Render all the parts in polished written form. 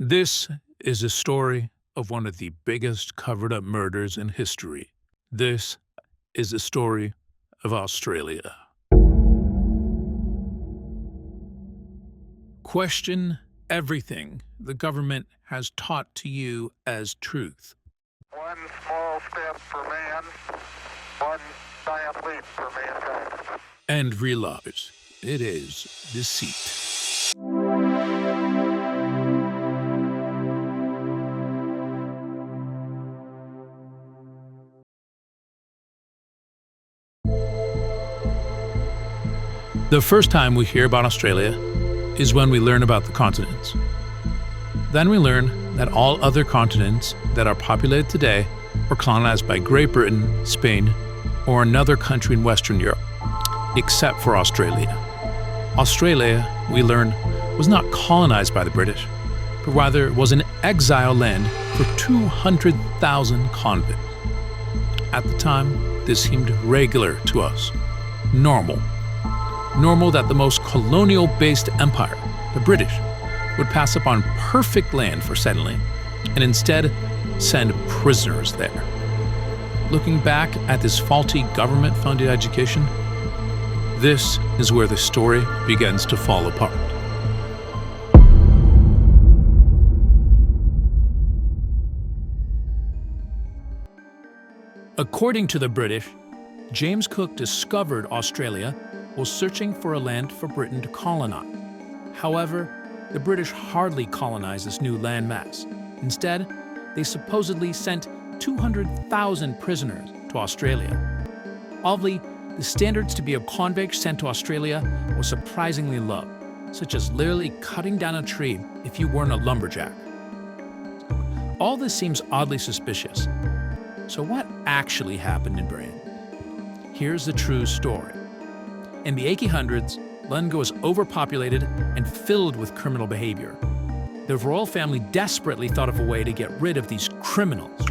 This is a story of one of the biggest covered-up murders in history. This is the story of Australia. Question everything the government has taught to you as truth. One small step for man, one giant leap for mankind. And realize it is deceit. The first time we hear about Australia is when we learn about the continents. Then we learn that all other continents that are populated today were colonized by Great Britain, Spain, or another country in Western Europe, except for Australia. Australia, we learn, was not colonized by the British, but rather was an exile land for 200,000 convicts. At the time, this seemed regular to us, normal that the most colonial-based empire, the British, would pass up on perfect land for settling and instead send prisoners there. Looking back at this faulty government-funded education, this is where the story begins to fall apart. According to the British, James Cook discovered Australia while searching for a land for Britain to colonize. However, the British hardly colonized this new landmass. Instead, they supposedly sent 200,000 prisoners to Australia. Oddly, the standards to be a convict sent to Australia were surprisingly low, such as literally cutting down a tree if you weren't a lumberjack. All this seems oddly suspicious. So what actually happened in Britain? Here's the true story. In the 1800s, London was overpopulated and filled with criminal behavior. The royal family desperately thought of a way to get rid of these criminals.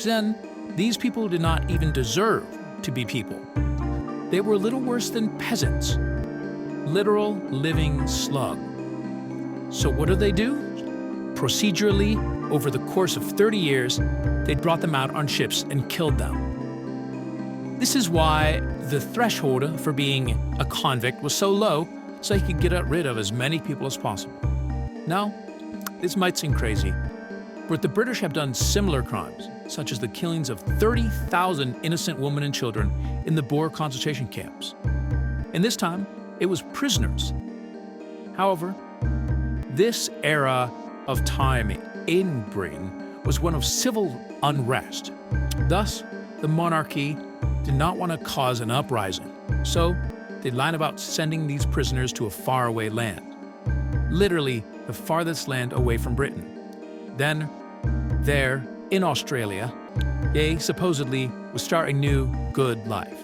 Then, these people did not even deserve to be people. They were little worse than peasants, literal living slug. So what do? Procedurally, over the course of 30 years, they brought them out on ships and killed them. This is why the threshold for being a convict was so low, so he could get rid of as many people as possible. Now, this might seem crazy, but the British have done similar crimes, such as the killings of 30,000 innocent women and children in the Boer concentration camps. And this time, it was prisoners. However, this era of time in Britain was one of civil unrest. Thus, the monarchy did not want to cause an uprising, so they lied about sending these prisoners to a faraway land, literally the farthest land away from Britain. Then, there, in Australia, they supposedly would start a new, good life.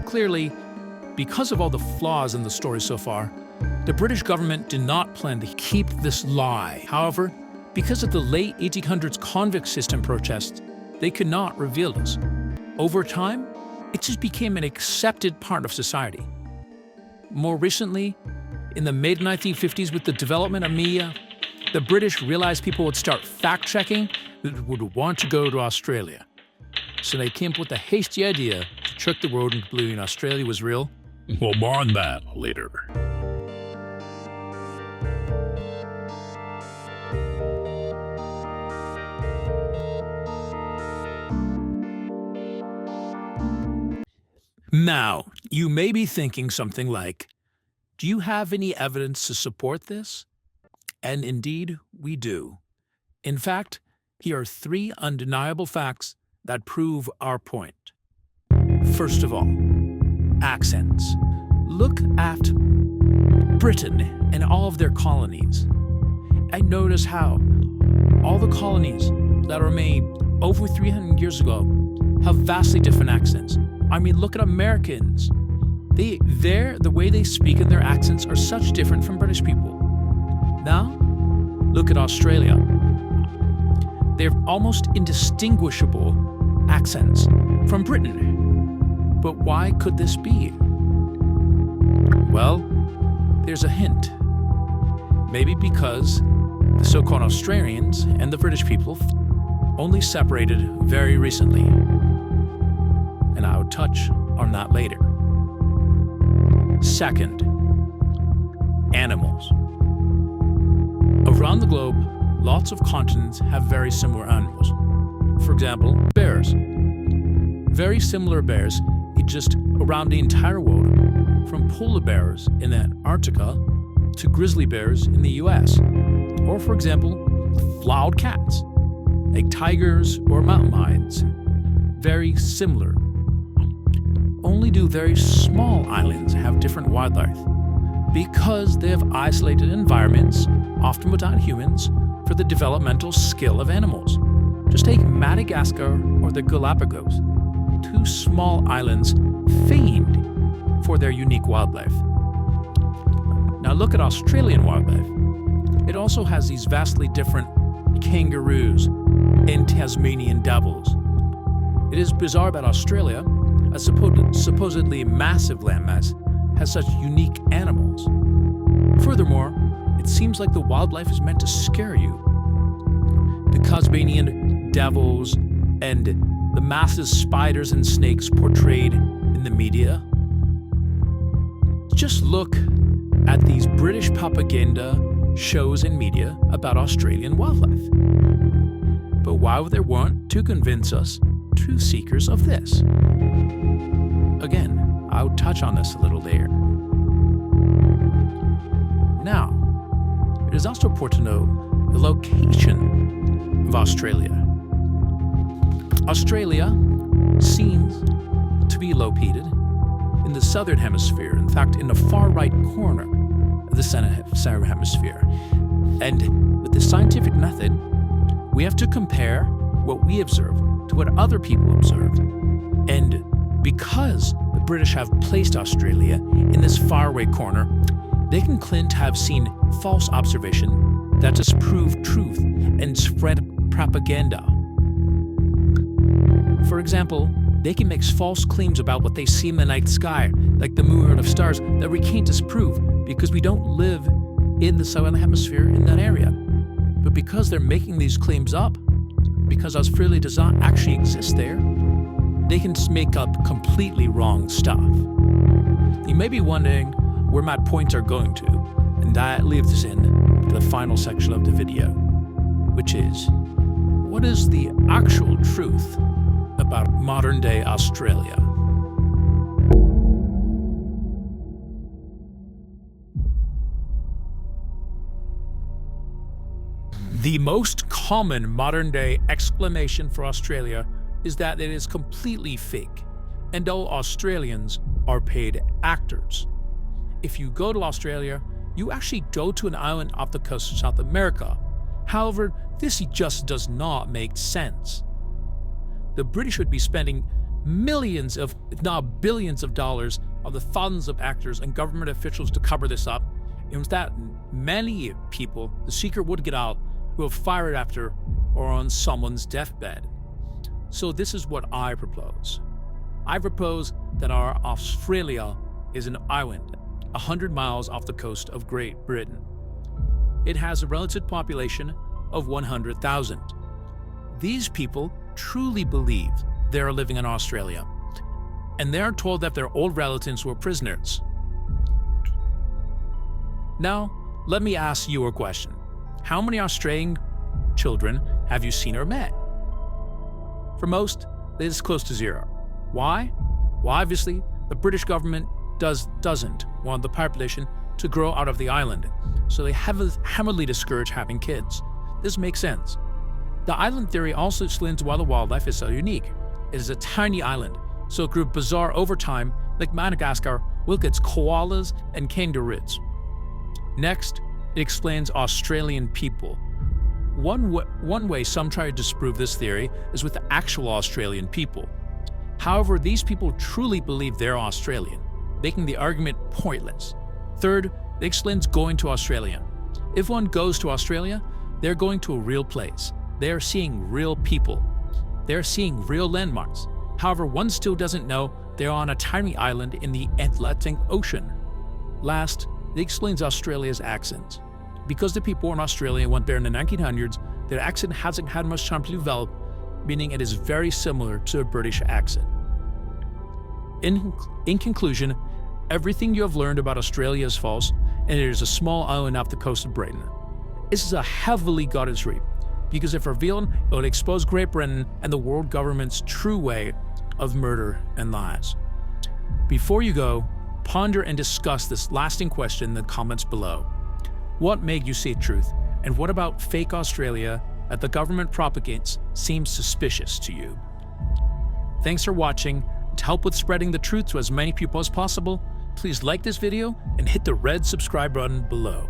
Clearly, because of all the flaws in the story so far, the British government did not plan to keep this lie. However, because of the late 1800s convict system protests, they could not reveal this. Over time, it just became an accepted part of society. More recently, in the mid-1950s with the development of media, the British realized people would start fact-checking that would want to go to Australia. So they came up with the hasty idea to trick the world into believing Australia was real. Well, more on that later. Now, you may be thinking something like, do you have any evidence to support this? And indeed, we do. In fact, here are 3 undeniable facts that prove our point. First of all, accents. Look at Britain and all of their colonies. And notice how all the colonies that were made over 300 years ago have vastly different accents. I mean, look at Americans. The way they speak and their accents are such different from British people. Now, look at Australia. They have almost indistinguishable accents from Britain. But why could this be? Well, there's a hint. Maybe because the so-called Australians and the British people only separated very recently, and I will touch on that later. Second, animals. Around the globe, lots of continents have very similar animals. For example, bears. Very similar bears, just around the entire world, from polar bears in Antarctica to grizzly bears in the US. Or for example, wild cats, like tigers or mountain lions. Very similar. Only do very small islands have different wildlife, because they have isolated environments, often without humans, for the developmental skill of animals. Just take Madagascar or the Galapagos, two small islands famed for their unique wildlife. Now look at Australian wildlife. It also has these vastly different kangaroos and Tasmanian devils. It is bizarre that Australia, a supposedly massive landmass, has such unique animals. Furthermore, it seems like the wildlife is meant to scare you. The Tasmanian devils and the massive spiders and snakes portrayed in the media. Just look at these British propaganda shows and media about Australian wildlife. But why would they want to convince us, truth seekers, of this? Again, I'll touch on this a little later. Now, it is also important to know the location of Australia. Australia seems to be located in the southern hemisphere, in fact, in the far right corner of the center hemisphere. And with the scientific method, we have to compare what we observe to what other people observed. And because the British have placed Australia in this faraway corner, they can claim to have seen false observation that disprove truth and spread propaganda. For example, they can make false claims about what they see in the night sky, like the moon or the stars, that we can't disprove because we don't live in the southern hemisphere in that area. But because they're making these claims up, because Australia does not actually exist there, they can make up completely wrong stuff. You may be wondering where my points are going to, and that leads us in to the final section of the video, which is, what is the actual truth about modern-day Australia? The most common modern-day explanation for Australia is that it is completely fake, and all Australians are paid actors. If you go to Australia, you actually go to an island off the coast of South America. However, this just does not make sense. The British would be spending millions of, if not billions of dollars of the thousands of actors and government officials to cover this up, and with that, many people, the secret would get out, who have fired after or on someone's deathbed. So this is what I propose. I propose that our Australia is an island 100 miles off the coast of Great Britain. It has a relative population of 100,000. These people truly believe they are living in Australia, and they are told that their old relatives were prisoners. Now, let me ask you a question. How many Australian children have you seen or met? For most, it is close to zero. Why? Well, obviously, the British government doesn't want the population to grow out of the island, so they heavily discourage having kids. This makes sense. The island theory also explains why the wildlife is so unique. It is a tiny island, so it grew bizarre over time, like Madagascar, with its koalas and kangaroos. Next, it explains Australian people. One way some try to disprove this theory is with the actual Australian people. However, these people truly believe they're Australian, making the argument pointless. Third, it explains going to Australia. If one goes to Australia, they're going to a real place. They are seeing real people. They're seeing real landmarks. However, one still doesn't know they're on a tiny island in the Atlantic Ocean. Last, it explains Australia's accents. because the people in Australia went there in the 1900s, their accent hasn't had much time to develop, meaning it is very similar to a British accent. In conclusion, everything you have learned about Australia is false, and it is a small island off the coast of Britain. This is a heavily guarded street, because if revealed, it would expose Great Britain and the world government's true way of murder and lies. Before you go, ponder and discuss this lasting question in the comments below. What made you see truth, and what about fake Australia that the government propagates seems suspicious to you? Thanks for watching. To help with spreading the truth to as many people as possible, please like this video and hit the red subscribe button below.